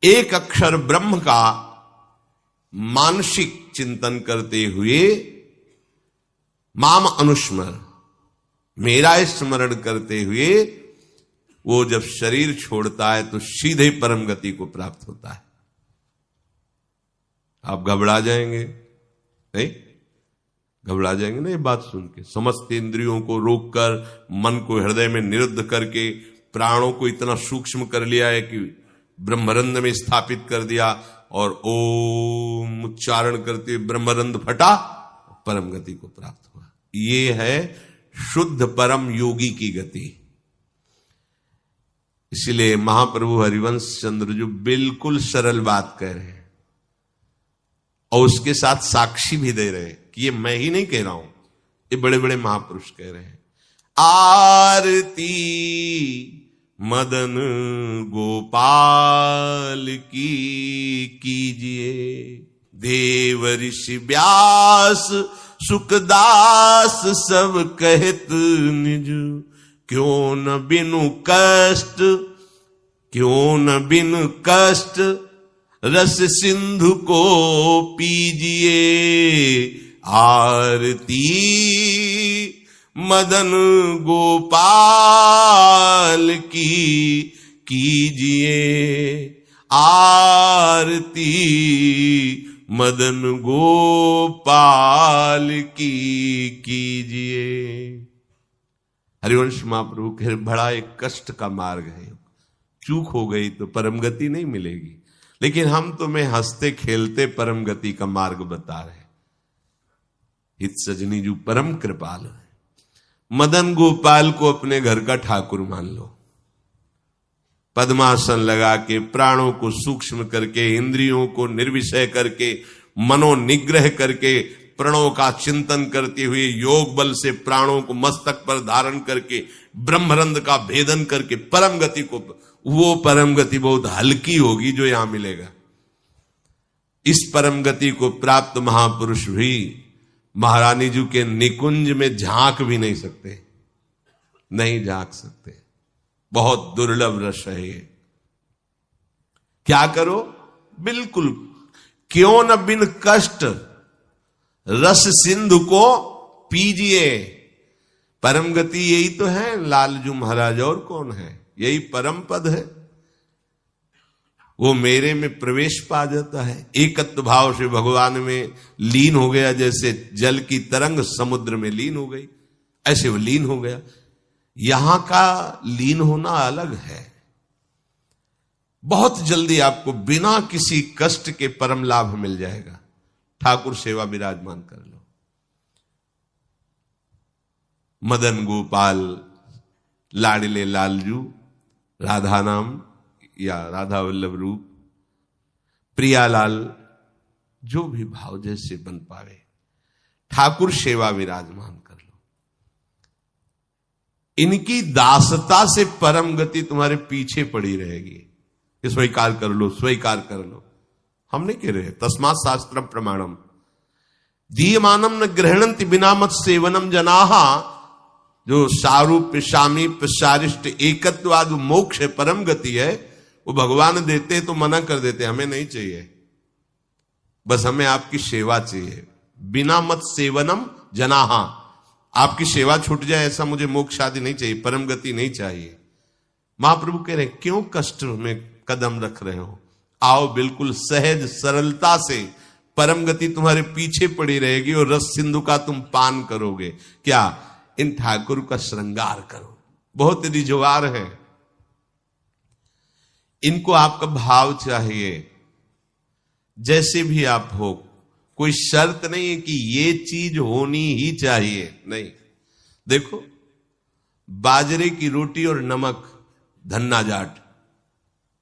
एक अक्षर ब्रह्म का मानसिक चिंतन करते हुए माम अनुस्मर, मेरा स्मरण करते हुए वो जब शरीर छोड़ता है तो सीधे परम गति को प्राप्त होता है। आप घबरा जाएंगे नहीं? घबरा जाएंगे ना ये बात सुन के? समस्त इंद्रियों को रोककर, मन को हृदय में निरुद्ध करके, प्राणों को इतना सूक्ष्म कर लिया है कि ब्रह्मरंध में स्थापित कर दिया, और ओम उच्चारण करते हुए ब्रह्मरंध फटा, परम गति को प्राप्त हुआ। ये है शुद्ध परम योगी की गति। इसलिए महाप्रभु हरिवंश चंद्र जो बिल्कुल सरल बात कह रहे हैं और उसके साथ साक्षी भी दे रहे हैं कि ये मैं ही नहीं कह रहा हूं, ये बड़े बड़े महापुरुष कह रहे हैं। आरती मदन गोपाल की कीजिए, देव ऋषि व्यास सुखदास सब कहत निज, क्यों न बिनु कष्ट, क्यों न बिनु कष्ट रस सिंधु को पीजिए। आरती मदन गोपाल की कीजिए, आरती मदन गोपाल की कीजिए। हरिवंश महाप्रभु के बड़ा एक कष्ट का मार्ग है, चूक हो गई तो परम गति नहीं मिलेगी, लेकिन हम तुम्हें हंसते खेलते परम गति का मार्ग बता रहे। हित सजनी जो परम कृपाल है, मदन गोपाल को अपने घर का ठाकुर मान लो। पद्मासन लगा के, प्राणों को सूक्ष्म करके, इंद्रियों को निर्विषय करके, मनोनिग्रह करके, प्रणों का चिंतन करते हुए, योग बल से प्राणों को मस्तक पर धारण करके, ब्रह्मरंध का भेदन करके परम गति को, वो परम गति बहुत हल्की होगी जो यहां मिलेगा। इस परम गति को प्राप्त महापुरुष भी महारानी जी के निकुंज में झांक भी नहीं सकते, नहीं झांक सकते। बहुत दुर्लभ रस है ये। क्या करो? बिल्कुल, क्यों न बिन कष्ट रस सिंधु को पीजिए। परम गति यही तो है लालजू महाराज, और कौन है? यही परम पद है। वो मेरे में प्रवेश पा जाता है, एकत्व भाव से भगवान में लीन हो गया, जैसे जल की तरंग समुद्र में लीन हो गई, ऐसे वो लीन हो गया। यहां का लीन होना अलग है। बहुत जल्दी आपको बिना किसी कष्ट के परम लाभ मिल जाएगा। ठाकुर सेवा विराजमान कर लो। मदन गोपाल लाडले लालजू, राधा नाम या राधा वल्लभ रूप, प्रियालाल, जो भी भाव जैसे बन पावे, ठाकुर सेवा विराजमान कर लो। इनकी दासता से परम गति तुम्हारे पीछे पड़ी रहेगी। स्वीकार कर लो, स्वीकार कर लो। हम नहीं कह रहे, तस्मात् शास्त्रम प्रमाणम दीयमानम न गृहणन्ति बिना मत सेवनम जनाहा। जो सारूप्य सामीप्य सारिष्ट एकत्वाद मोक्ष है, परम गति है, वो भगवान देते तो मना कर देते, हमें नहीं चाहिए, बस हमें आपकी सेवा चाहिए। बिना मत सेवनम जनाहा, आपकी सेवा छूट जाए ऐसा मुझे मोक्ष आदि नहीं चाहिए, परम गति नहीं चाहिए। महाप्रभु कह रहे क्यों कष्ट में कदम रख रहे हो? आओ, बिल्कुल सहज सरलता से परम गति तुम्हारे पीछे पड़ी रहेगी और रस सिंधु का तुम पान करोगे। क्या? इन ठाकुर का श्रृंगार करो। बहुत रिजवार है, इनको आपका भाव चाहिए। जैसे भी आप हो, कोई शर्त नहीं है कि ये चीज होनी ही चाहिए, नहीं। देखो, बाजरे की रोटी और नमक, धन्ना जाट,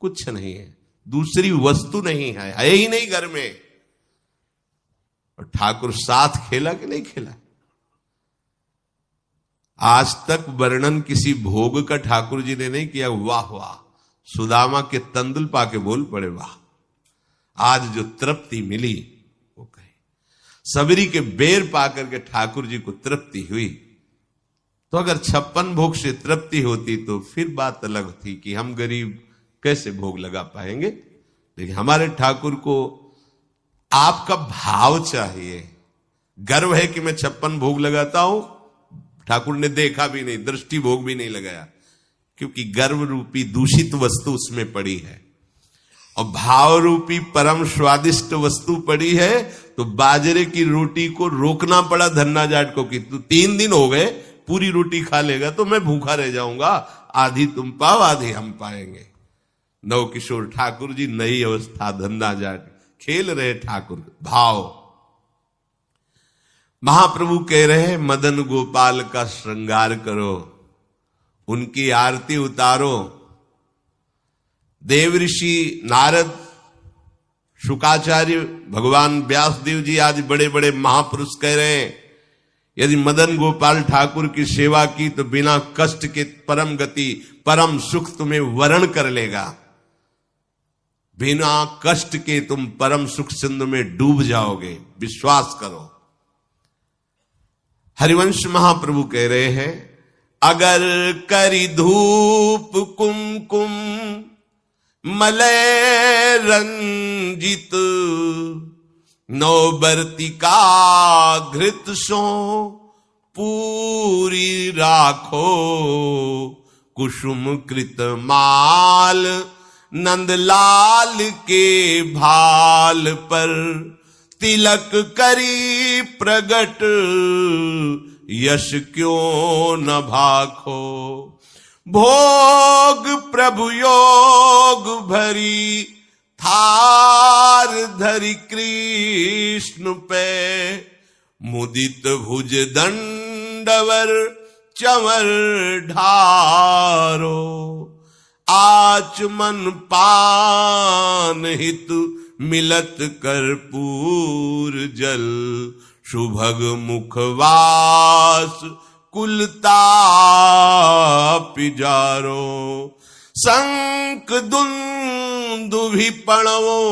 कुछ नहीं है, दूसरी वस्तु नहीं है ही नहीं घर में। और ठाकुर साथ खेला कि नहीं खेला? आज तक वर्णन किसी भोग का ठाकुर जी ने नहीं किया। वाह वाह, सुदामा के तंदुल पाके बोल पड़े, वाह, आज जो तृप्ति मिली वो कहे। सबरी के बेर पाकर के ठाकुर जी को तृप्ति हुई। तो अगर 56 भोग से तृप्ति होती तो फिर बात अलग थी कि हम गरीब कैसे भोग लगा पाएंगे। लेकिन हमारे ठाकुर को आपका भाव चाहिए। गर्व है कि मैं 56 भोग लगाता हूं, ठाकुर ने देखा भी नहीं, दृष्टि भोग भी नहीं लगाया, क्योंकि गर्व रूपी दूषित वस्तु उसमें पड़ी है और भाव रूपी परम स्वादिष्ट वस्तु पड़ी है। तो बाजरे की रोटी को रोकना पड़ा धन्ना जाट को कि तू 3 दिन हो गए पूरी रोटी खा लेगा तो मैं भूखा रह जाऊंगा, आधी तुम पाओ आधी हम पाएंगे। नव किशोर ठाकुर जी नई अवस्था धन्ना जाट खेल रहे ठाकुर भाव। महाप्रभु कह रहे हैं मदन गोपाल का श्रृंगार करो, उनकी आरती उतारो। देव ऋषि नारद, शुकाचार्य, भगवान व्यासदेव जी आदि बड़े बड़े महापुरुष कह रहे हैं यदि मदन गोपाल ठाकुर की सेवा की तो बिना कष्ट के परम गति परम सुख तुम्हें वरण कर लेगा। बिना कष्ट के तुम परम सुख सिंधु में डूब जाओगे, विश्वास करो। हरिवंश महाप्रभु कह रहे हैं अगर करी धूप कुमकुम मलय रंजित नौबर्तिका घृत सो पूरी राखो कुसुम कृत माल नंदलाल के भाल पर तिलक करी प्रगट यश क्यों न भाखो भोग प्रभु योग भरी थार धरि कृष्ण पे मुदित भुज दंडवर चवर ढारो आचमन पान हित मिलत कर्पूर जल सुभग मुखवास कुलता पिजारो शंख दुंदुभि पणवो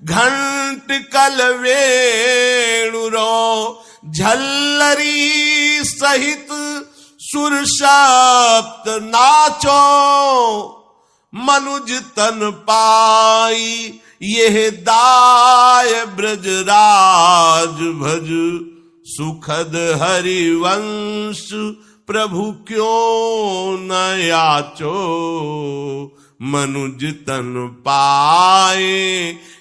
घंट कल वेणुरो झल्लरी सहित सुर सप्त नाचो मनुज तन पाई यह दाय ब्रजराज भज सुखद हरिवंश प्रभु क्यों न याचो मनुज तन पाए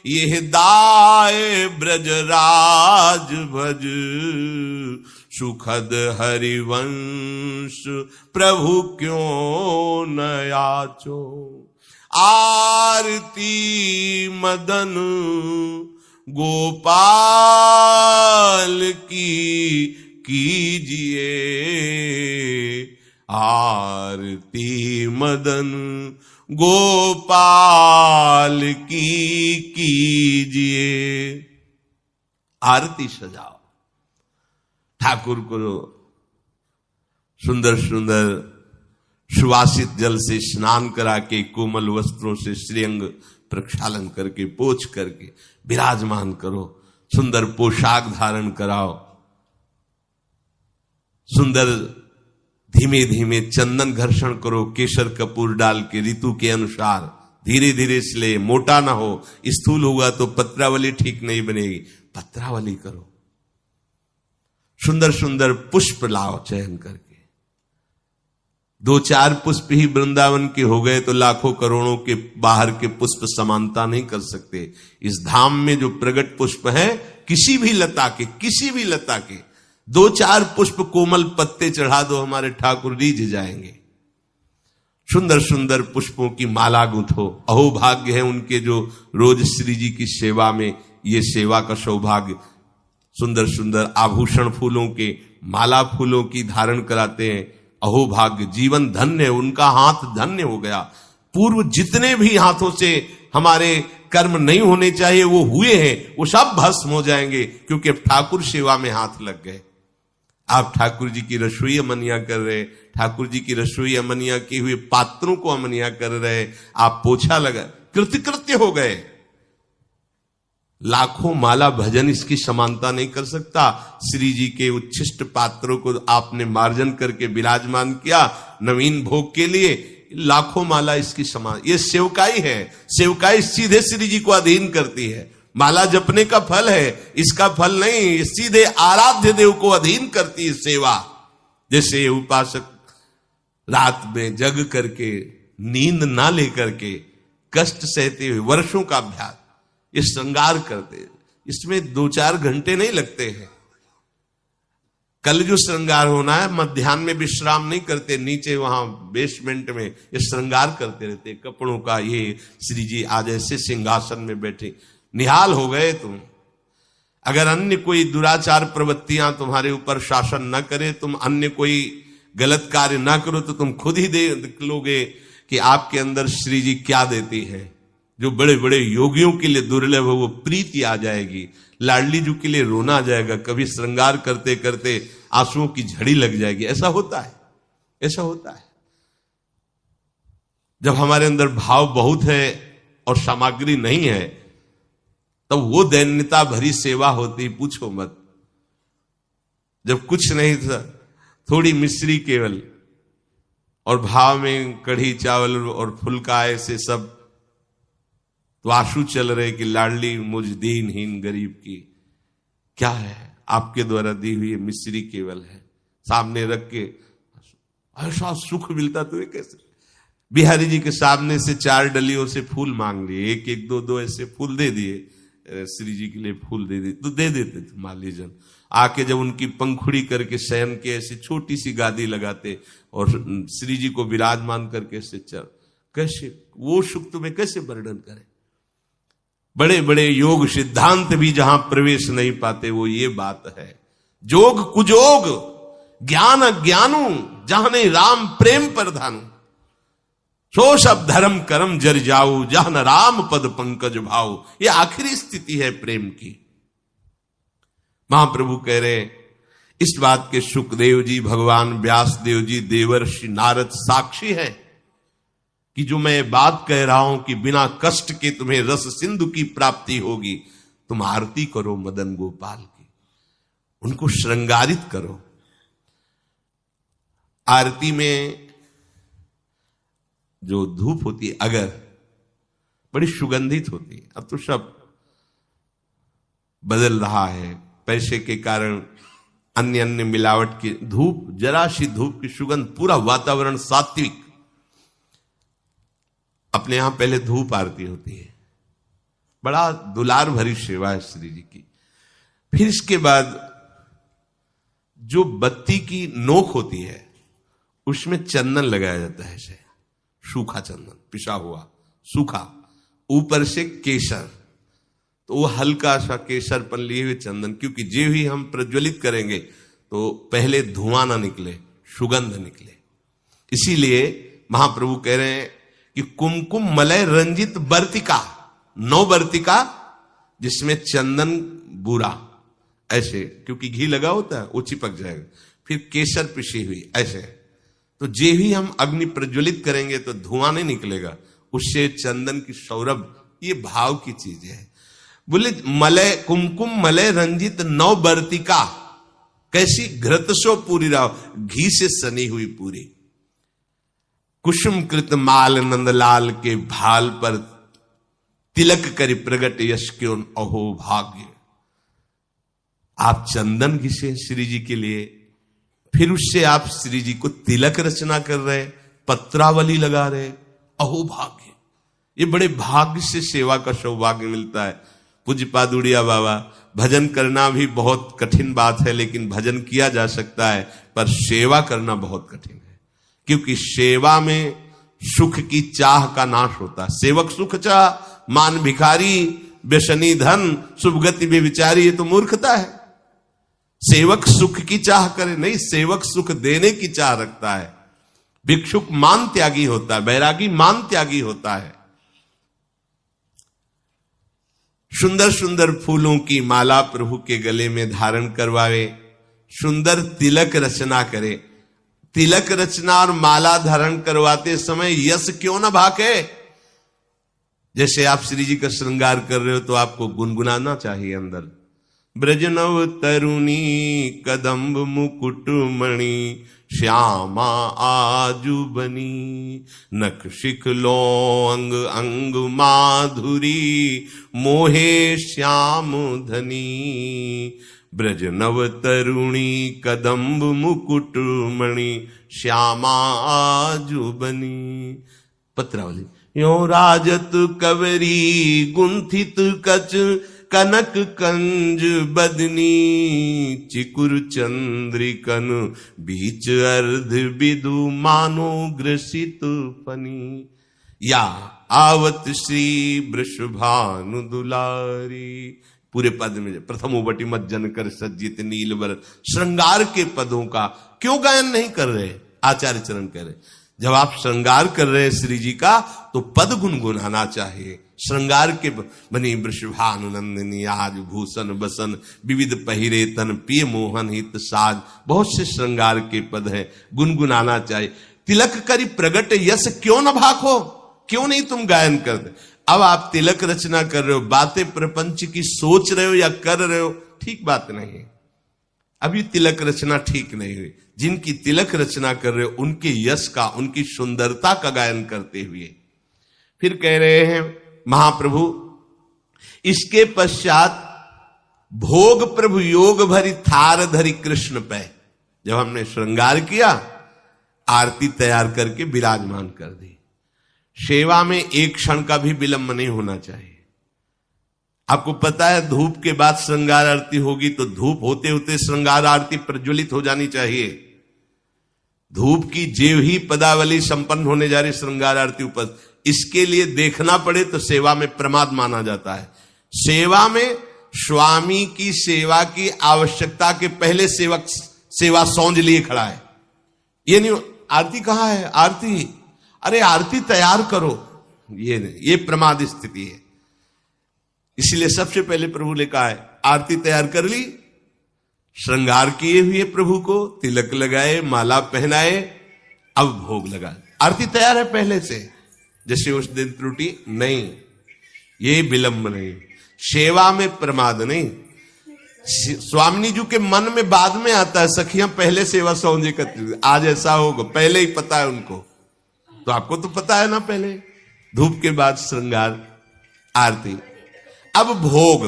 यह दाय ब्रजराज भज सुखद हरिवंश प्रभु क्यों न याचो आरती मदन गोपाल की कीजिए आरती मदन गोपाल की कीजिए। आरती सजाओ, ठाकुर को सुंदर सुंदर सुवासित जल से स्नान करा के कोमल वस्त्रों से श्रीअंग प्रक्षालन करके पोंछ करके विराजमान करो, सुंदर पोशाक धारण कराओ, सुंदर धीमे धीमे चंदन घर्षण करो, केसर कपूर डाल के ऋतु के अनुसार धीरे धीरे इसलिए मोटा ना हो, स्थूल होगा तो पत्रावली ठीक नहीं बनेगी, पत्रावली करो। सुंदर सुंदर पुष्प लाओ चयन करके, 2-4 पुष्प ही वृंदावन के हो गए तो लाखों करोड़ों के बाहर के पुष्प समानता नहीं कर सकते। इस धाम में जो प्रगट पुष्प हैं किसी भी लता के 2-4 पुष्प कोमल पत्ते चढ़ा दो, हमारे ठाकुर रीझ जाएंगे। सुंदर सुंदर पुष्पों की माला गुंथो, अहो भाग्य है उनके जो रोज श्री जी की सेवा में ये सेवा का सौभाग्य, सुंदर सुंदर आभूषण फूलों के माला फूलों की धारण कराते हैं, अहो भाग्य, जीवन धन्य है, उनका हाथ धन्य हो गया। पूर्व जितने भी हाथों से हमारे कर्म नहीं होने चाहिए वो हुए हैं, वो सब भस्म हो जाएंगे क्योंकि अब ठाकुर सेवा में हाथ लग गए। आप ठाकुर जी की रसोई अमनिया कर रहे, ठाकुर जी की रसोई अमनिया किए हुए पात्रों को अमनिया कर रहे, आप पोछा लगा, कृतकृत्य हो गए। लाखों माला भजन इसकी समानता नहीं कर सकता। श्री जी के उच्छिष्ट पात्रों को आपने मार्जन करके विराजमान किया नवीन भोग के लिए, लाखों माला इसकी समान, ये सेवकाई है। सेवकाई सीधे श्री जी को अधीन करती है। माला जपने का फल है, इसका फल नहीं, ये सीधे आराध्य देव को अधीन करती है सेवा। जैसे ये उपासक रात में जग करके, नींद ना लेकर के, कष्ट सहते हुए वर्षों का अभ्यास, ये श्रृंगार करते, इसमें 2-4 घंटे नहीं लगते हैं। कल जो श्रृंगार होना है, मध्याह्न में विश्राम नहीं करते, नीचे वहां बेसमेंट में ये श्रृंगार करते रहते कपड़ों का। ये श्री जी आज ऐसे सिंहासन में बैठे, निहाल हो गए तुम। अगर अन्य कोई दुराचार प्रवृत्तियां तुम्हारे ऊपर शासन न करे, तुम अन्य कोई गलत कार्य ना करो, तो तुम खुद ही देख लोगे कि आपके अंदर श्री जी क्या देती है। जो बड़े बड़े योगियों के लिए दुर्लभ है वो प्रीति आ जाएगी, लाडली जी के लिए रोना आ जाएगा, कभी श्रृंगार करते करते आंसुओं की झड़ी लग जाएगी। ऐसा होता है, ऐसा होता है। जब हमारे अंदर भाव बहुत है और सामग्री नहीं है, तब वो दैन्यता भरी सेवा होती, पूछो मत। जब कुछ नहीं था, थोड़ी मिश्री केवल, और भाव में कढ़ी चावल और फुल्का ऐसे सब, तो आंसू चल रहे कि लाडली मुझ दीनहीन गरीब की क्या है, आपके द्वारा दी हुई मिश्री केवल है, सामने रख के ऐसा सुख मिलता तुम्हें कैसे। बिहारी जी के सामने से 4 डलियों से फूल मांग लिए, 1-1, 2-2 ऐसे फूल दे दिए, श्री जी के लिए फूल दे दिए, तो दे देते थे माली जन। आके जब उनकी पंखुड़ी करके शयन के ऐसे छोटी सी गादी लगाते और श्री जी को विराजमान करके ऐसे चल, कैसे वो सुख तुम्हें कैसे वर्णन करें। बड़े बड़े योग सिद्धांत भी जहां प्रवेश नहीं पाते, वो ये बात है। जोग कुजोग ज्ञान अज्ञानु, जहां राम प्रेम पर धानु, सो सब धर्म कर्म जर जाऊ, जहां राम पद पंकज भाऊ। ये आखिरी स्थिति है प्रेम की। महाप्रभु कह रहे, इस बात के सुखदेव जी, भगवान व्यास देव जी, देवर्षि नारद साक्षी है कि जो मैं बात कह रहा हूं कि बिना कष्ट के तुम्हें रस सिंधु की प्राप्ति होगी, तुम आरती करो मदन गोपाल की, उनको श्रृंगारित करो। आरती में जो धूप होती है अगर, बड़ी सुगंधित होती है। अब तो सब बदल रहा है, पैसे के कारण अन्य अन्य मिलावट की धूप, जरा सी धूप की सुगंध, पूरा वातावरण सात्विक। अपने यहां पहले धूप आरती होती है, बड़ा दुलार भरी सेवा है श्री जी की। फिर इसके बाद जो बत्ती की नोक होती है उसमें चंदन लगाया जाता है, ऐसे सूखा चंदन, पिसा हुआ सूखा, ऊपर से केसर, तो वो हल्का सा केसरपन लिए हुए चंदन, क्योंकि जो ही हम प्रज्वलित करेंगे तो पहले धुआं ना निकले, सुगंध निकले। इसीलिए महाप्रभु कह रहे हैं कि कुमकुम मलय रंजित बर्तिका, 9 बर्तिका जिसमें चंदन बुरा, ऐसे, क्योंकि घी लगा होता है वो चिपक जाएगा, फिर केसर पिसी हुई ऐसे, तो जे ही हम अग्नि प्रज्वलित करेंगे तो धुआं नहीं निकलेगा, उससे चंदन की सौरभ, ये भाव की चीज है। बोले मलय, कुमकुम मलय रंजित 9 बर्तिका, कैसी, घृतसो पूरी राव, घी से सनी हुई पूरी। कुसुम कृत माल नंदलाल के भाल पर तिलक करी प्रगट यश क्यों अहो भाग्य। आप चंदन घिसे श्री जी के लिए, फिर उससे आप श्री जी को तिलक रचना कर रहे, पत्रावली लगा रहे, अहो भाग्य। ये बड़े भाग्य से सेवा का सौभाग्य मिलता है। पूज्य पादुड़िया बाबा, भजन करना भी बहुत कठिन बात है, लेकिन भजन किया जा सकता है, पर सेवा करना बहुत कठिन है, क्योंकि सेवा में सुख की चाह का नाश होता है। सेवक सुख चाह, मान भिखारी, व्यसनी धन, शुभ गति बेविचारी, ये तो मूर्खता है। सेवक सुख की चाह करे नहीं, सेवक सुख देने की चाह रखता है। भिक्षुक मान त्यागी होता है, बैरागी मान त्यागी होता है। सुंदर सुंदर फूलों की माला प्रभु के गले में धारण करवावे, सुंदर तिलक रचना करे। तिलक रचना और माला धारण करवाते समय यश क्यों न भाके। जैसे आप श्री जी का श्रृंगार कर रहे हो तो आपको गुनगुनाना चाहिए अंदर, ब्रजनव तरुणी कदम्ब मुकुट मणि श्यामा आजु बनी। नख शिख लो अंग अंग माधुरी मोहे श्याम धनी। ब्रजनव तरुणी कदम्ब मुकुट मणि श्यामा आजु बनी। पत्रावली। यो राजत कवरी गुंथित कच कनक कंज बदनी। चिकुर चंद्रिकन बीच अर्ध बिदु मानो ग्रसित फनी। या आवत श्री वृषभानु दुलारी। पूरे पद में प्रथम उबटी मत जन कर सज्जित नीलवर श्रृंगार के पदों का क्यों गायन नहीं कर रहे? आचार्य चरण कह रहे जब आप श्रृंगार कर रहे हैं श्री जी का तो पद गुनगुनाना चाहिए। श्रृंगार के बनी वृषभानुनंदिनी आज भूषण बसन विविध पहिरे तन पिय मोहन हित साज। बहुत से श्रृंगार के पद हैं, गुनगुनाना चाहिए। तिलक करी प्रगट यश क्यों न भाखो, क्यों नहीं तुम गायन करते? अब आप तिलक रचना कर रहे हो, बातें प्रपंच की सोच रहे हो या कर रहे हो, ठीक बात नहीं है। अभी तिलक रचना ठीक नहीं हुई। जिनकी तिलक रचना कर रहे हो उनके यश का, उनकी सुंदरता का गायन करते हुए फिर कह रहे हैं महाप्रभु। इसके पश्चात भोग प्रभु योग भरी थार धरी कृष्ण पे। जब हमने श्रृंगार किया, आरती तैयार करके विराजमान कर दी। सेवा में एक क्षण का भी विलंब नहीं होना चाहिए। आपको पता है धूप के बाद श्रृंगार आरती होगी तो धूप होते होते श्रृंगार आरती प्रज्वलित हो जानी चाहिए। धूप की जेव ही पदावली संपन्न होने जा रही श्रृंगार आरती उपस्थित, इसके लिए देखना पड़े तो सेवा में प्रमाद माना जाता है। सेवा में स्वामी की सेवा की आवश्यकता के पहले सेवक सेवा सौंज लिए खड़ा है। ये नहीं आरती कहां है, आरती, अरे आरती तैयार करो, ये प्रमाद स्थिति है। इसलिए सबसे पहले प्रभु ने कहा है आरती तैयार कर ली, श्रृंगार किए हुए प्रभु को तिलक लगाए, माला पहनाए, अब भोग लगा। आरती तैयार है पहले से, जैसे उस दिन त्रुटि नहीं, ये विलंब नहीं, सेवा में प्रमाद नहीं। स्वामी जी के मन में बाद में आता है सखियां पहले सेवा सौंजे करती, आज ऐसा होगा, पहले ही पता है उनको। तो आपको तो पता है ना, पहले धूप के बाद श्रृंगार आरती। अब भोग,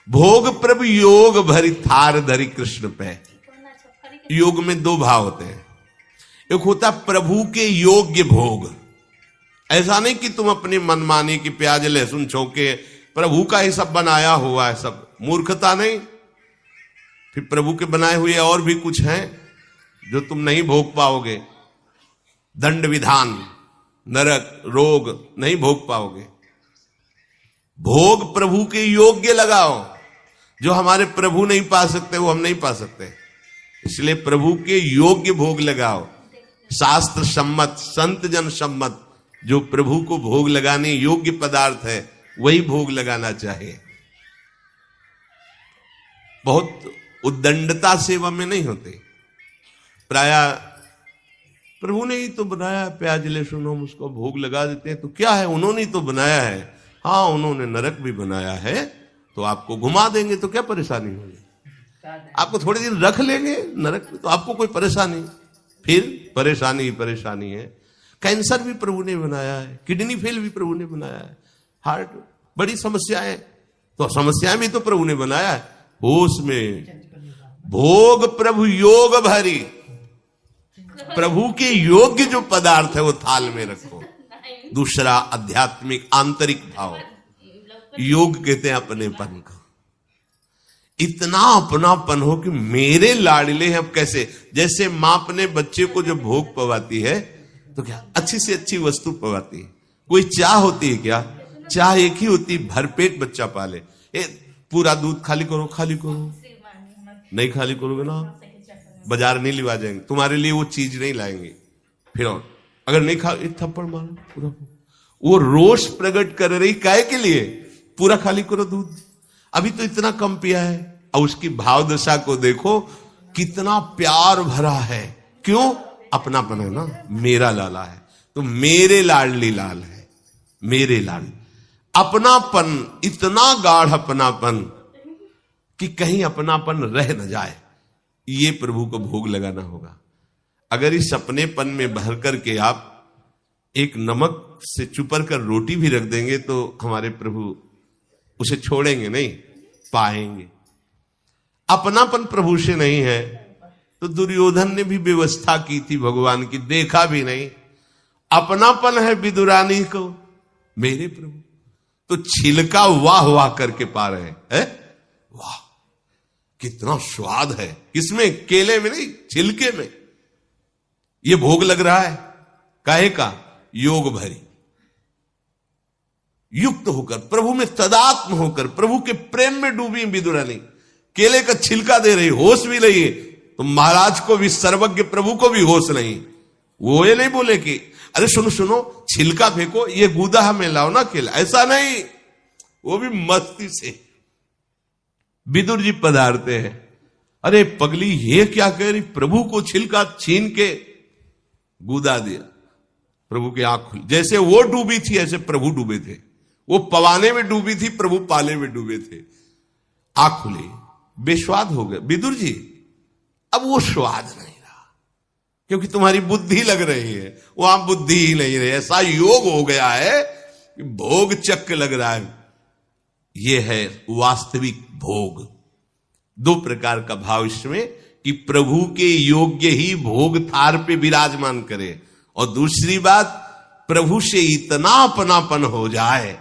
भोग प्रभु योग भरी थार धरी कृष्ण पे। योग में दो भाव होते हैं, एक होता प्रभु के योग्य भोग। ऐसा नहीं कि तुम अपनी मनमानी की प्याज लहसुन छौके प्रभु का ही सब बनाया हुआ है, सब मूर्खता नहीं। फिर प्रभु के बनाए हुए और भी कुछ हैं जो तुम नहीं भोग पाओगे। दंड विधान, नरक, रोग नहीं भोग पाओगे। भोग प्रभु के योग्य लगाओ, जो हमारे प्रभु नहीं पा सकते वो हम नहीं पा सकते, इसलिए प्रभु के योग्य भोग लगाओ। शास्त्र सम्मत, संत जन सम्मत जो प्रभु को भोग लगाने योग्य पदार्थ है वही भोग लगाना चाहिए। बहुत उद्दंडता सेवा में नहीं होते। प्राय प्रभु ने ही तो बनाया, प्याज लहसुन हम उसको भोग लगा देते हैं तो क्या है, उन्होंने ही तो बनाया है। हाँ, उन्होंने नरक भी बनाया है तो आपको घुमा देंगे तो क्या परेशानी होगी, आपको थोड़े दिन रख लेंगे नरक में तो आपको कोई परेशानी, फिर परेशानी ही परेशानी है। कैंसर भी प्रभु ने बनाया है, किडनी फेल भी प्रभु ने बनाया है, हार्ट, बड़ी समस्याएं, तो समस्याएं भी तो प्रभु ने बनाया है। होश में भोग प्रभु योग भरी, प्रभु के योग्य जो पदार्थ है वो थाल में रखो। दूसरा आध्यात्मिक आंतरिक भाव, योग कहते हैं अपनेपन का। इतना अपनापन हो कि मेरे लाडले हैं। अब कैसे, जैसे मां अपने बच्चे को जब भोग पवाती है तो क्या अच्छी से अच्छी वस्तु पवाती है। कोई चाह होती है क्या, चाह एक ही होती, भरपेट बच्चा पाले। पूरा दूध खाली करो, खाली करो, नहीं खाली करोगे ना बाजार नहीं लिवा जाएंगे, तुम्हारे लिए वो चीज नहीं लाएंगे। फिर और अगर नहीं खा, एक थप्पड़ मारो पूरा। वो रोष प्रकट कर रही काय के लिए, पूरा खाली करो दूध, अभी तो इतना कम पिया है। और उसकी भाव दशा को देखो कितना प्यार भरा है। क्यों, अपनापन है ना, मेरा लाला है तो मेरे लाडली लाल है, मेरे लाल। अपनापन, इतना गाढ़ अपनापन कि कहीं अपनापन रह न जाए, ये प्रभु को भोग लगाना होगा। अगर इस अपनेपन में भर करके आप एक नमक से चुपर कर रोटी भी रख देंगे तो हमारे प्रभु उसे छोड़ेंगे नहीं, पाएंगे। अपनापन प्रभु से नहीं है तो दुर्योधन ने भी व्यवस्था की थी भगवान की, देखा भी नहीं। अपनापन है विदुरानी को मेरे प्रभु, तो छिलका वाह वाह करके पा रहे हैं। वाह कितना स्वाद है, किसमें? केले में नहीं, छिलके में ये भोग लग रहा है। काहे का? योग भरी, युक्त होकर, प्रभु में तदात्म होकर, प्रभु के प्रेम में डूबी विदुरानी। केले का छिलका दे रही, होश भी नहीं है। तो महाराज को भी, सर्वज्ञ प्रभु को भी होश नहीं। वो ये नहीं बोले कि अरे सुनो सुनो छिलका फेंको, ये गूदा हमें लाओ ना केला, ऐसा नहीं। वो भी मस्ती से विदुर जी पधारते हैं। अरे पगली ये क्या कह रही? प्रभु को छिलका छीन के गूदा दिया। प्रभु की आंख खुली, जैसे वो डूबी थी ऐसे प्रभु डूबे थे। वो पवाने में डूबी थी, प्रभु पाले में डूबे थे। आंख खुली, बेस्वाद हो गए। विदुर जी अब वो स्वाद नहीं रहा, क्योंकि तुम्हारी बुद्धि लग रही है, वहां बुद्धि ही नहीं रही। ऐसा योग हो गया है कि भोग चक्क लग रहा है। ये है वास्तविक भोग। दो प्रकार का भाव इसमें, कि प्रभु के योग्य ही भोग थार पे विराजमान करे, और दूसरी बात प्रभु से इतना अपनापन हो जाए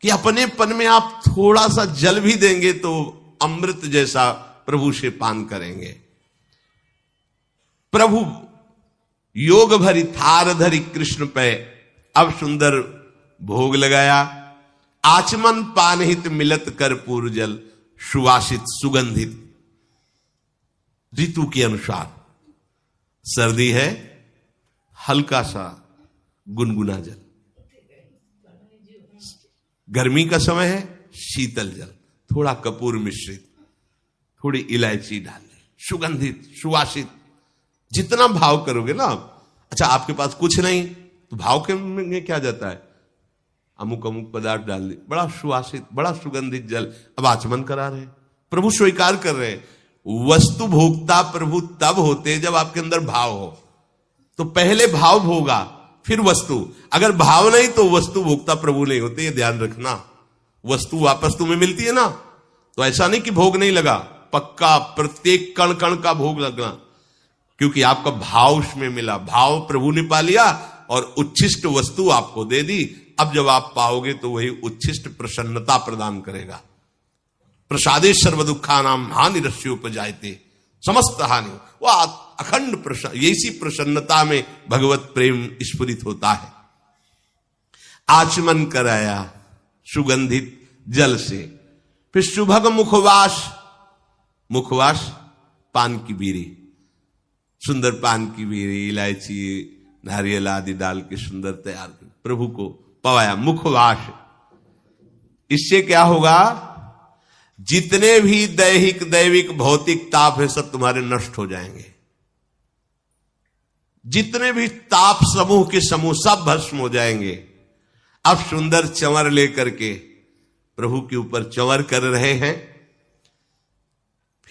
कि अपनेपन में आप थोड़ा सा जल भी देंगे तो अमृत जैसा प्रभु से पान करेंगे। प्रभु योग भरी थार धरी कृष्ण पे अब सुंदर भोग लगाया। आचमन पानहित मिलत कर्पूर जल, सुवासित सुगंधित। ऋतु के अनुसार, सर्दी है हल्का सा गुनगुना जल, गर्मी का समय है शीतल जल, थोड़ा कपूर मिश्रित, थोड़ी इलायची डाल ले, सुगंधित सुवासित। जितना भाव करोगे ना आप। अच्छा आपके पास कुछ नहीं तो भाव के में क्या जाता है? अमुक अमुक पदार्थ डाल दी, बड़ा सुवासित, बड़ा सुगंधित जल। अब आचमन करा रहे, प्रभु स्वीकार कर रहे। वस्तु भोक्ता प्रभु तब होते जब आपके अंदर भाव हो। तो पहले भाव भोगा फिर वस्तु। अगर भाव नहीं तो वस्तु भोक्ता प्रभु नहीं होते, ये ध्यान रखना। वस्तु वापस तुम्हें मिलती है ना, तो ऐसा नहीं कि भोग नहीं लगा, पक्का प्रत्येक कण कण का भोग लगना, क्योंकि आपका भाव उसमें मिला। भाव प्रभु ने पा लिया और उच्छिष्ट वस्तु आपको दे दी। अब जब आप पाओगे तो वही उच्छिष्ट प्रसन्नता प्रदान करेगा। प्रसादे सर्व दुखानाम हानि रस्योपजायते, समस्त हानि। वह अखंड प्रसन्न, इसी प्रसन्नता में भगवत प्रेम स्फुरित होता है। आचमन कराया सुगंधित जल से, फिर सुभग मुखवास। मुखवास पान की बीड़ी, सुंदर पान की बीड़ी, इलायची नारियल आदि डाल के सुंदर तैयार कर प्रभु को पवाया। मुखवास, इससे क्या होगा? जितने भी दैहिक दैविक भौतिक ताप है सब तुम्हारे नष्ट हो जाएंगे। जितने भी ताप समूह के समूह सब भस्म हो जाएंगे। अब सुंदर चंवर लेकर के प्रभु के ऊपर चंवर कर रहे हैं।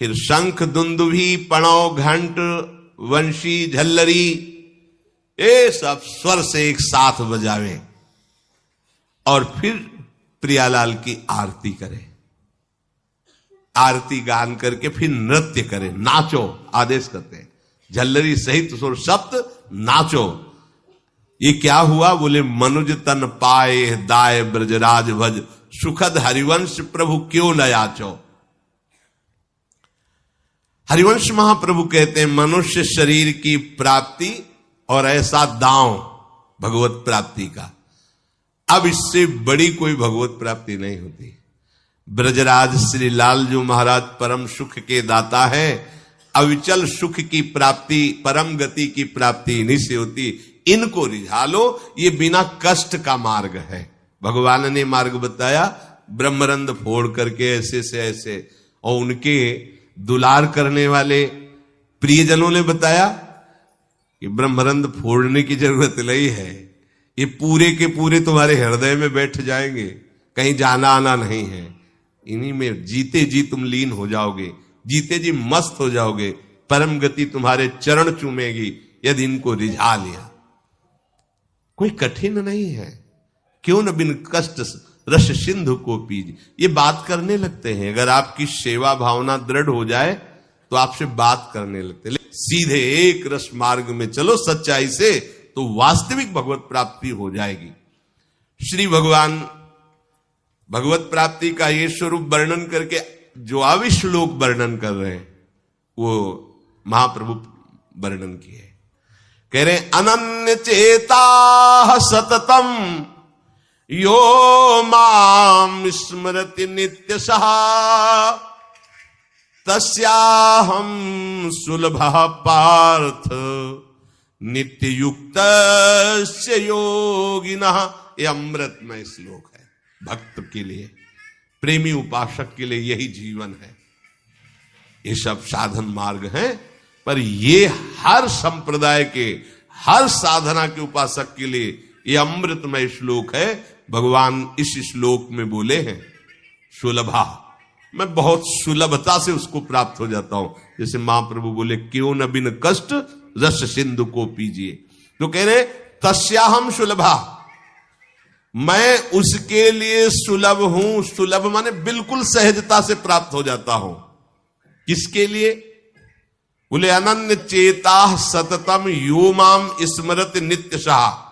फिर शंख दुंदुभी पणव घंट वंशी झल्लरी, ये सब स्वर से एक साथ बजावें और फिर प्रियालाल की आरती करें। आरती गान करके फिर नृत्य करें, नाचो आदेश करते हैं। झल्लरी सहित सुर सप्त नाचो। ये क्या हुआ? बोले मनुज तन पाए दाय ब्रजराज भज, सुखद हरिवंश प्रभु क्यों न याचो। हरिवंश महाप्रभु कहते हैं मनुष्य शरीर की प्राप्ति और ऐसा दांव भगवत प्राप्ति का, अब इससे बड़ी कोई भगवत प्राप्ति नहीं होती। ब्रजराज श्री लालजू महाराज परम सुख के दाता है। अविचल सुख की प्राप्ति, परम गति की प्राप्ति इन्हीं से होती। इनको रिझा लो, ये बिना कष्ट का मार्ग है। भगवान ने मार्ग बताया, ब्रह्मरंध फोड़ करके ऐसे से ऐसे, और उनके दुलार करने वाले प्रियजनों ने बताया कि ब्रह्मरंध फोड़ने की जरूरत नहीं है, ये पूरे के पूरे तुम्हारे हृदय में बैठ जाएंगे, कहीं जाना आना नहीं है। इन्हीं में जीते जी तुम लीन हो जाओगे, जीते जी मस्त हो जाओगे, परम गति तुम्हारे चरण चूमेगी यदि इनको रिझा लिया। कोई कठिन नहीं है। क्यों न बिन कष्ट रस सिंधु को पीज। ये बात करने लगते हैं। अगर आपकी सेवा भावना दृढ़ हो जाए तो आपसे बात करने लगते हैं। सीधे एक रस मार्ग में चलो सच्चाई से, तो वास्तविक भगवत प्राप्ति हो जाएगी। श्री भगवान भगवत प्राप्ति का ये स्वरूप वर्णन करके जो आविश्लोक वर्णन कर रहे हैं वो महाप्रभु वर्णन किए। कह रहे अनन्य चेता सततम यो माम स्मरति नित्य सहा तस्याहम सुलभ पार्थ नित्य युक्त योगिनः। ये अमृतमय श्लोक है। भक्त के लिए, प्रेमी उपासक के लिए यही जीवन है। ये सब साधन मार्ग हैं, पर ये हर संप्रदाय के, हर साधना के उपासक के लिए ये अमृतमय श्लोक है। भगवान इस श्लोक में बोले हैं सुलभा, मैं बहुत सुलभता से उसको प्राप्त हो जाता हूं। जैसे महाप्रभु बोले क्यों न बिन कष्ट रस सिंधु को पीजिए, तो कह रहे तस्याहम सुलभा, मैं उसके लिए सुलभ हूं। सुलभ माने बिल्कुल सहजता से प्राप्त हो जाता हूं। किसके लिए? बोले अनन्य चेता सततम यो माम स्मरत नित्य शाह,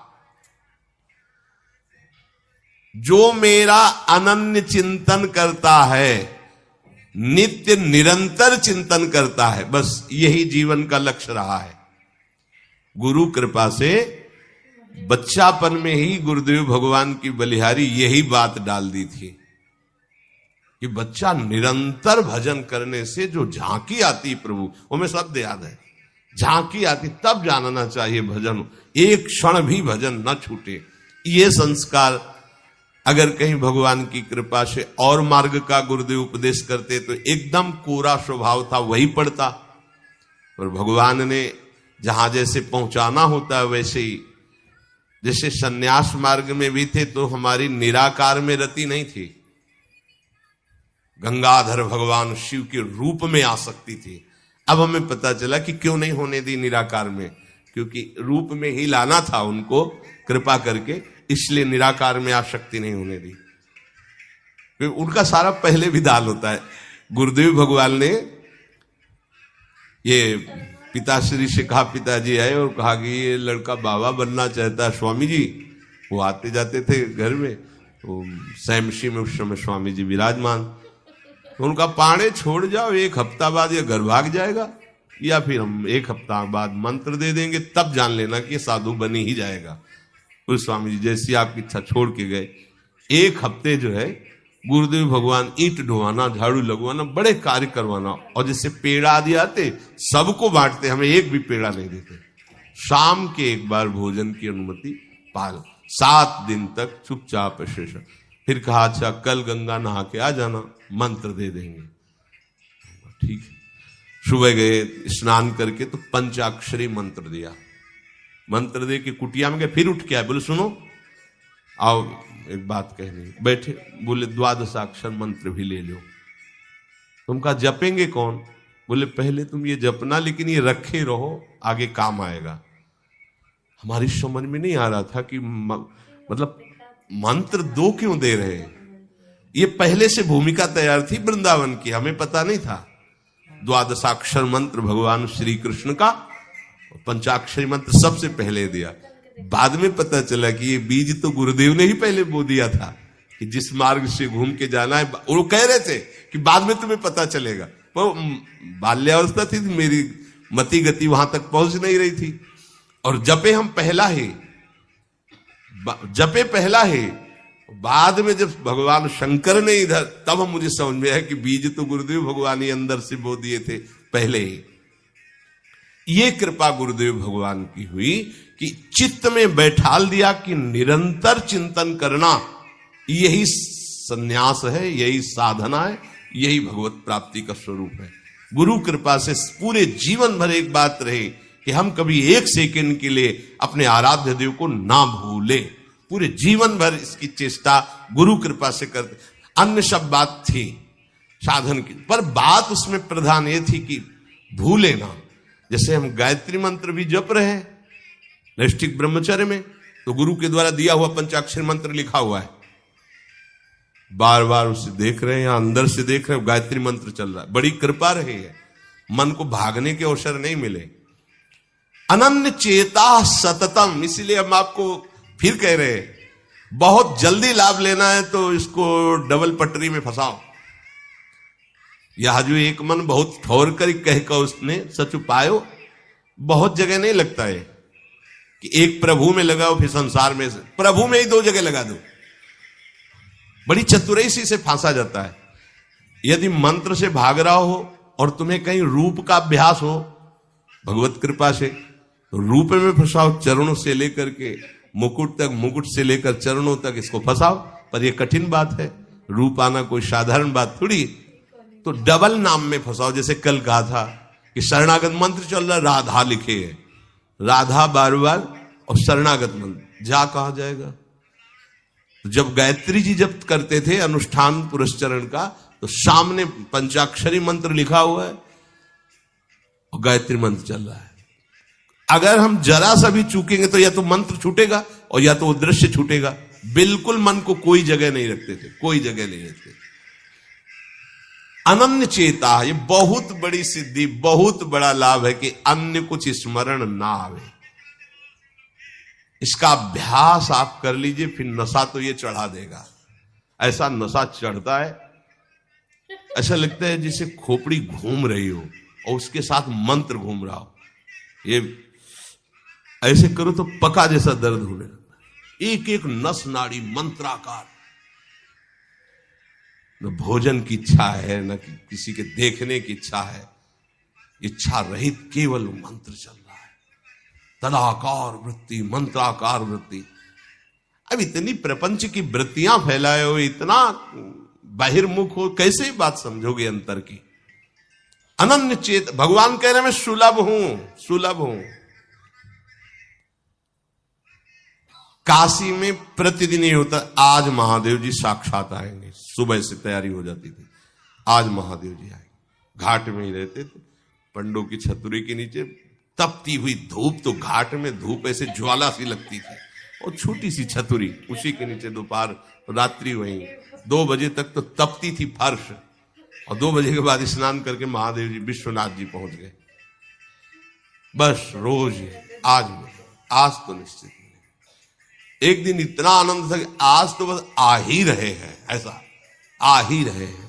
जो मेरा अनन्य चिंतन करता है, नित्य निरंतर चिंतन करता है, बस यही जीवन का लक्ष्य रहा है। गुरु कृपा से बच्चापन में ही गुरुदेव भगवान की बलिहारी यही बात डाल दी थी कि बच्चा निरंतर भजन करने से जो झांकी आती प्रभु, वो मैं शब्द याद है, झांकी आती, तब जानना चाहिए भजन, एक क्षण भी भजन न छूटे। ये संस्कार अगर कहीं भगवान की कृपा से और मार्ग का गुरुदेव उपदेश करते तो एकदम कोरा स्वभाव था वही पड़ता, पर भगवान ने जहां जैसे पहुंचाना होता है वैसे ही, जैसे सन्यास मार्ग में भी थे तो हमारी निराकार में रति नहीं थी, गंगाधर भगवान शिव के रूप में आसक्ति थी। अब हमें पता चला कि क्यों नहीं होने दी निराकार में, क्योंकि रूप में ही लाना था उनको कृपा करके, इसलिए निराकार में आसक्ति नहीं होने दी। क्योंकि उनका सारा पहले विधान होता है। गुरुदेव भगवान ने ये पिताश्री से कहा, पिताजी आए और कहा कि ये लड़का बाबा बनना चाहता है स्वामी जी। वो आते जाते थे घर में, तो सैमशी में उस समय स्वामी जी विराजमान, तो उनका पाणे छोड़ जाओ, एक हफ्ता बाद ये घर भाग जाएगा, या फिर हम एक हफ्ता बाद मंत्र दे देंगे, तब जान लेना कि साधु बनी ही जाएगा। उस स्वामी जी जैसी आपकी इच्छा छोड़ के गए। एक हफ्ते जो है गुरुदेव भगवान ईंट ढोवाना, झाड़ू लगवाना, बड़े कार्य करवाना, और जैसे पेड़ा आदि आते सबको बांटते, हमें एक भी पेड़ा नहीं देते। शाम के एक बार भोजन की अनुमति पाल, 7 दिन तक चुपचाप शेष। फिर कहा अच्छा कल गंगा नहा के आ जाना, मंत्र दे देंगे। ठीक है, सुबह गए, स्नान करके तो पंचाक्षरी मंत्र दिया। मंत्र दे के कुटिया में गए, फिर उठ के आए, बोले सुनो आओ एक बात कहनी। बैठे, बोले 12 मंत्र भी ले लो। तुम कहा जपेंगे कौन? बोले पहले तुम ये जपना, लेकिन ये रखे रहो, आगे काम आएगा। हमारी समझ में नहीं आ रहा था कि मतलब मंत्र 2 क्यों दे रहे हैं। ये पहले से भूमिका तैयार थी वृंदावन की, हमें पता नहीं था। 12 मंत्र भगवान श्री कृष्ण का, पंचाक्षरी मंत्र सबसे पहले दिया। बाद में पता चला कि ये बीज तो गुरुदेव ने ही पहले बो दिया था कि जिस मार्ग से घूम के जाना है। वो कह रहे थे कि बाद में तुम्हें पता चलेगा, पर बाल्यावस्था थी, मेरी मति गति वहां तक पहुंच नहीं रही थी। और जपे हम पहला ही, बाद में जब भगवान शंकर ने इधर, तब मुझे समझ में आया कि बीज तो गुरुदेव भगवान ही अंदर से बो दिए थे पहले ही। ये कृपा गुरुदेव भगवान की हुई कि चित्त में बैठाल दिया कि निरंतर चिंतन करना यही संन्यास है, यही साधना है, यही भगवत प्राप्ति का स्वरूप है। गुरु कृपा से पूरे जीवन भर एक बात रहे कि हम कभी 1 सेकंड के लिए अपने आराध्य देव को ना भूले। पूरे जीवन भर इसकी चेष्टा गुरु कृपा से करते। अन्य सब बात थी साधन की, पर बात उसमें प्रधान ये थी कि भूले ना। जैसे हम गायत्री मंत्र भी जप रहे हैं नैष्ठिक ब्रह्मचर्य में, तो गुरु के द्वारा दिया हुआ पंचाक्षर मंत्र लिखा हुआ है, बार बार उसे देख रहे हैं या अंदर से देख रहे हैं, गायत्री मंत्र चल रहा है। बड़ी कृपा रही है, मन को भागने के अवसर नहीं मिले। अनन्य चेता सततम, इसीलिए हम आपको फिर कह रहे हैं, बहुत जल्दी लाभ लेना है तो इसको डबल पटरी में फंसाओ। यह जो एक मन बहुत ठोर कर कहकर उसने सच उपायो, बहुत जगह नहीं लगता है कि एक प्रभु में लगाओ फिर संसार में, प्रभु में ही 2 जगह लगा दो। बड़ी चतुराई से फांसा जाता है। यदि मंत्र से भाग रहा हो और तुम्हें कहीं रूप का अभ्यास हो, भगवत कृपा से तो रूप में फंसाओ, चरणों से लेकर के मुकुट तक, मुकुट से लेकर चरणों तक इसको फंसाओ। पर यह कठिन बात है, रूप आना कोई साधारण बात थोड़ी। तो डबल नाम में फंसाओ। जैसे कल कहा था कि शरणागत मंत्र चल रहा, राधा लिखे है, राधा बार बार, और शरणागत मंत्र जा कहा जाएगा। तो जब गायत्री जी जब करते थे अनुष्ठान पुरस्चरण का, तो सामने पंचाक्षरी मंत्र लिखा हुआ है और गायत्री मंत्र चल रहा है। अगर हम जरा सा भी चूकेंगे तो या तो मंत्र छूटेगा और या तो वो दृश्य छूटेगा। बिल्कुल मन को कोई जगह नहीं रखते थे, कोई जगह नहीं रखते थे। अनन्य चेता, ये बहुत बड़ी सिद्धि, बहुत बड़ा लाभ है कि अन्य कुछ स्मरण ना आवे। इसका अभ्यास आप कर लीजिए, फिर नशा तो ये चढ़ा देगा। ऐसा नशा चढ़ता है, ऐसा लगता है जैसे खोपड़ी घूम रही हो और उसके साथ मंत्र घूम रहा हो। ये ऐसे करो तो पका जैसा दर्द होने लगता है, एक एक नस नाड़ी मंत्राकार। न भोजन की इच्छा है, न किसी के देखने की इच्छा है, इच्छा रहित केवल मंत्र चल रहा है। तदाकार वृत्ति, मंत्राकार वृत्ति। अब इतनी प्रपंच की वृत्तियां फैलाए हो, इतना बहिर्मुख हो, कैसे बात समझोगे अंतर की। अनन्य चेत, भगवान कह रहे मैं सुलभ हूं, सुलभ हूं। काशी में प्रतिदिन ही होता, आज महादेव जी साक्षात आएंगे, सुबह से तैयारी हो जाती थी, आज महादेव जी आएंगे। घाट में ही रहते थे, पंडों की छतरी के नीचे तपती हुई धूप, तो घाट में धूप ऐसे ज्वाला सी लगती थी, और छोटी सी छतरी उसी के नीचे दोपहर रात्रि वहीं 2 बजे तक तो तपती थी फर्श, और 2 बजे के बाद स्नान करके महादेव जी विश्वनाथ जी पहुंच गए। बस रोज आज तो निश्चित। एक दिन इतना आनंद था कि आज तो बस आ ही रहे हैं, ऐसा आ ही रहे हैं।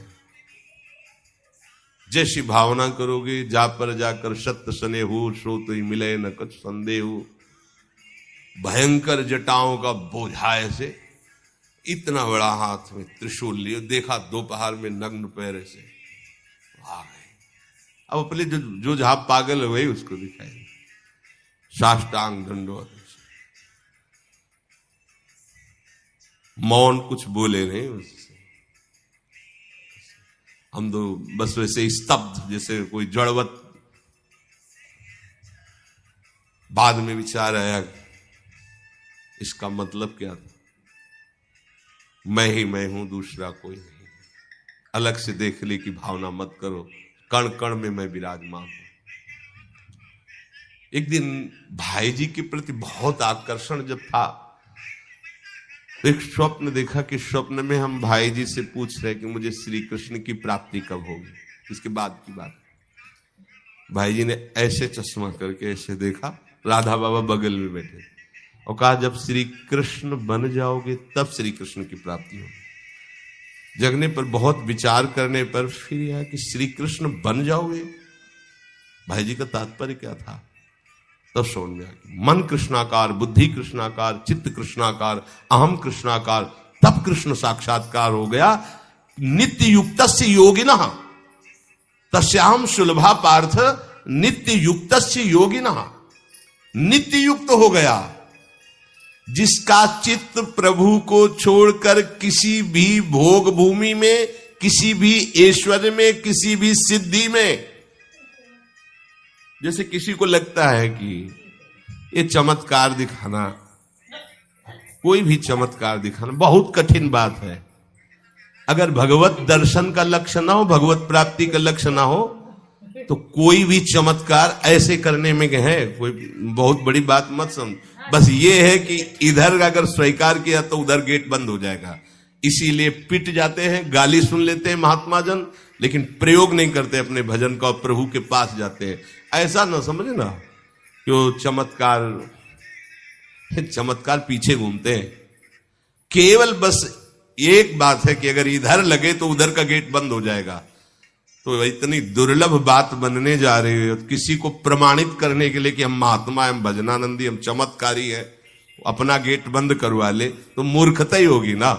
जैसी भावना करोगे, जा पर जाकर सत्य सने हो, सो तो ही मिले न कुछ संदेह हो। भयंकर जटाओं का बोझा ऐसे, इतना बड़ा हाथ में त्रिशूल लिए, देखा दोपहर में नग्न पैर से आ गए। अब अपने जो जहां पागल है वही उसको दिखाएंगे, साष्टांग दंडवत। मौन, कुछ बोले नहीं उससे। हम तो बस वैसे स्तब्ध, जैसे कोई जड़वत। बाद में विचार आया इसका मतलब क्या था। मैं ही मैं हूं, दूसरा कोई नहीं। अलग से देखने की भावना मत करो, कण कण में मैं विराजमान हूं। एक दिन भाई जी के प्रति बहुत आकर्षण जब था, एक स्वप्न देखा कि स्वप्न में हम भाई जी से पूछ रहे कि मुझे श्री कृष्ण की प्राप्ति कब होगी। इसके बाद की बात, भाई जी ने ऐसे चश्मा करके ऐसे देखा, राधा बाबा बगल में बैठे, और कहा जब श्री कृष्ण बन जाओगे तब श्री कृष्ण की प्राप्ति होगी। जगने पर, बहुत विचार करने पर फिर यह कि श्री कृष्ण बन जाओगे, भाई जी का तात्पर्य क्या था। तब समझ में आ गया, मन कृष्णाकार, बुद्धि कृष्णाकार, चित्त कृष्णाकार, अहम कृष्णाकार, तब कृष्ण साक्षात्कार हो गया। नित्य युक्तस्य योगिनः तस्याहं सुलभा पार्थ नित्य युक्तस्य योगिनः। नित्य युक्त हो गया जिसका चित्त प्रभु को छोड़कर किसी भी भोग भूमि में, किसी भी ऐश्वर्य में, किसी भी सिद्धि में। जैसे किसी को लगता है कि ये चमत्कार दिखाना, कोई भी चमत्कार दिखाना बहुत कठिन बात है। अगर भगवत दर्शन का लक्ष्य ना हो, भगवत प्राप्ति का लक्ष्य ना हो, तो कोई भी चमत्कार ऐसे करने में है कोई बहुत बड़ी बात मत समझ। बस ये है कि इधर अगर स्वीकार किया तो उधर गेट बंद हो जाएगा, इसीलिए पिट जाते हैं, गाली सुन लेते हैं महात्मा जन, लेकिन प्रयोग नहीं करते अपने भजन का और प्रभु के पास जाते हैं। ऐसा ना समझे ना कि वो चमत्कार पीछे घूमते हैं। केवल बस एक बात है कि अगर इधर लगे तो उधर का गेट बंद हो जाएगा। तो इतनी दुर्लभ बात बनने जा रही है, किसी को प्रमाणित करने के लिए कि हम महात्मा, हम भजनानंदी, हम चमत्कारी हैं, अपना गेट बंद करवा ले तो मूर्खता ही होगी ना।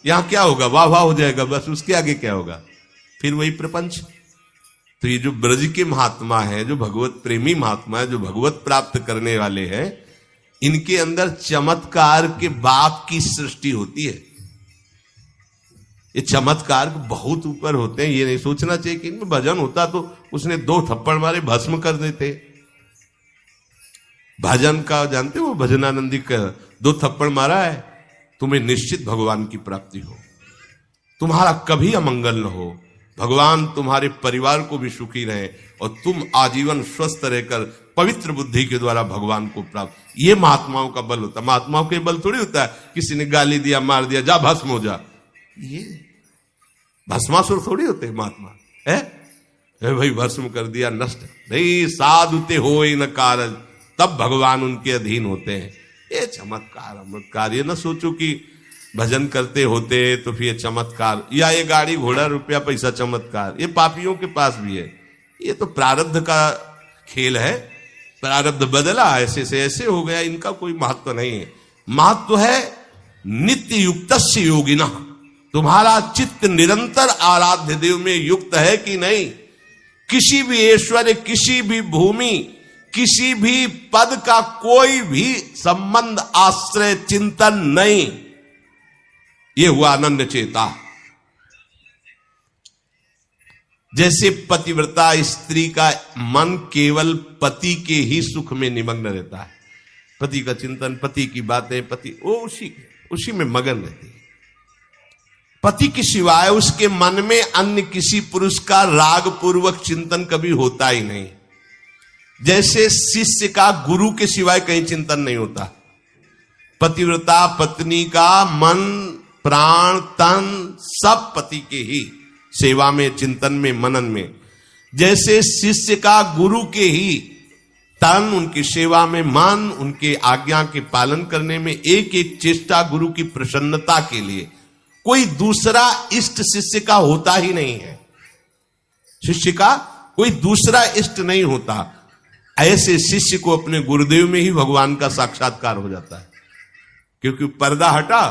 यहां क्या होगा, वाह वाह हो जाएगा, बस उसके आगे क्या होगा, फिर वही प्रपंच। तो ये जो ब्रज के महात्मा है, जो भगवत प्रेमी महात्मा है, जो भगवत प्राप्त करने वाले हैं, इनके अंदर चमत्कार के बाप की सृष्टि होती है। ये चमत्कार बहुत ऊपर होते हैं। ये नहीं सोचना चाहिए कि इनमें भजन होता तो उसने 2 थप्पड़ मारे भस्म कर देते। भजन का जानते हो, भजनानंदी का 2 थप्पड़ मारा है, तुम्हें निश्चित भगवान की प्राप्ति हो, तुम्हारा कभी अमंगल न हो, भगवान तुम्हारे परिवार को भी सुखी रहे और तुम आजीवन स्वस्थ रहकर पवित्र बुद्धि के द्वारा भगवान को प्राप्त। ये महात्माओं का बल होता है। महात्माओं के बल थोड़ी होता है किसी ने गाली दिया, मार दिया, जा भस्म हो जा। ये भस्मासुर थोड़ी होते महात्मा है भाई, भस्म कर दिया, नष्ट नहीं। साधुते हो न कारज, तब भगवान उनके अधीन होते हैं। ये चमत्कार ये न सोचो कि भजन करते होते तो फिर चमत्कार, या ये गाड़ी घोड़ा रुपया पैसा चमत्कार, ये पापियों के पास भी है। ये तो प्रारब्ध का खेल है, प्रारब्ध बदला, ऐसे से ऐसे हो गया, इनका कोई महत्व नहीं है। महत्व है नित्य युक्तस्य योगिनः, तुम्हारा चित्त निरंतर आराध्य देव में युक्त है कि नहीं। किसी भी ऐश्वर्य, किसी भी भूमि, किसी भी पद का कोई भी संबंध, आश्रय, चिंतन नहीं। ये हुआ आनंद चेता। जैसे पतिव्रता स्त्री का मन केवल पति के ही सुख में निमग्न रहता है, पति का चिंतन, पति की बातें, पति वो उसी में मगन रहती है। पति के सिवाय उसके मन में अन्य किसी पुरुष का राग पूर्वक चिंतन कभी होता ही नहीं। जैसे शिष्य का गुरु के सिवाय कहीं चिंतन नहीं होता, पतिव्रता पत्नी का मन, प्राण, तन सब पति के ही सेवा में, चिंतन में, मनन में। जैसे शिष्य का गुरु के ही तन, उनकी सेवा में मन, उनके आज्ञा के पालन करने में एक एक चेष्टा गुरु की प्रसन्नता के लिए, कोई दूसरा इष्ट शिष्य का होता ही नहीं है। शिष्य का कोई दूसरा इष्ट नहीं होता। ऐसे शिष्य को अपने गुरुदेव में ही भगवान का साक्षात्कार हो जाता है, क्योंकि पर्दा हटा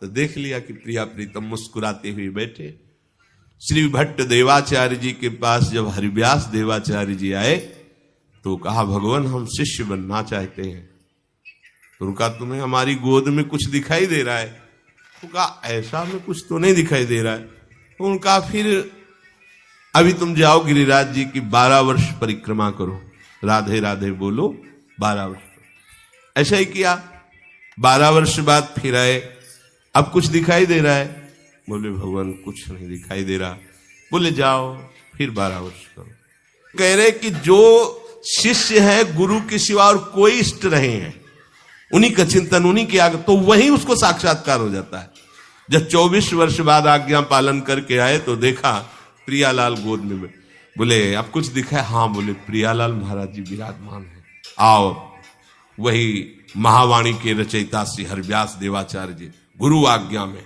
तो देख लिया कि प्रिया प्रीतम मुस्कुराते हुए बैठे। श्री भट्ट देवाचार्य जी के पास जब हरिव्यास देवाचार्य जी आए तो कहा, भगवान हम शिष्य बनना चाहते हैं। तो उनका, तुम्हें हमारी गोद में कुछ दिखाई दे रहा है? तो कहा, ऐसा में कुछ तो नहीं दिखाई दे रहा है। तो उनका, फिर अभी तुम जाओ गिरिराज जी की 12 वर्ष परिक्रमा करो, राधे राधे बोलो 12 वर्ष। ऐसा ही किया। 12 वर्ष बाद फिर आए, अब कुछ दिखाई दे रहा है? बोले भगवान कुछ नहीं दिखाई दे रहा। बोले जाओ फिर 12 वर्ष करो। कह रहे कि जो शिष्य है गुरु के सिवा और कोई इष्ट नहीं है, उन्हीं का चिंतन, उन्हीं के आगे, तो वही उसको साक्षात्कार हो जाता है। जब 24 वर्ष बाद आज्ञा पालन करके आए तो देखा प्रियालाल गोद में। बोले अब कुछ दिखा है? हाँ। बोले प्रियालाल महाराज जी विराजमान है, आओ। वही महावाणी के रचयिता श्री हरिव्यास देवाचार्य जी गुरु आज्ञा में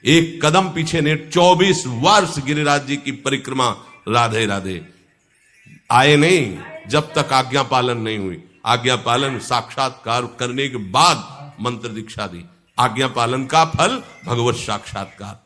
एक कदम पीछे ने 24 वर्ष गिरिराज जी की परिक्रमा राधे राधे आए नहीं, जब तक आज्ञा पालन नहीं हुई। आज्ञा पालन साक्षात्कार करने के बाद मंत्र दीक्षा दी। आज्ञा पालन का फल भगवत साक्षात्कार।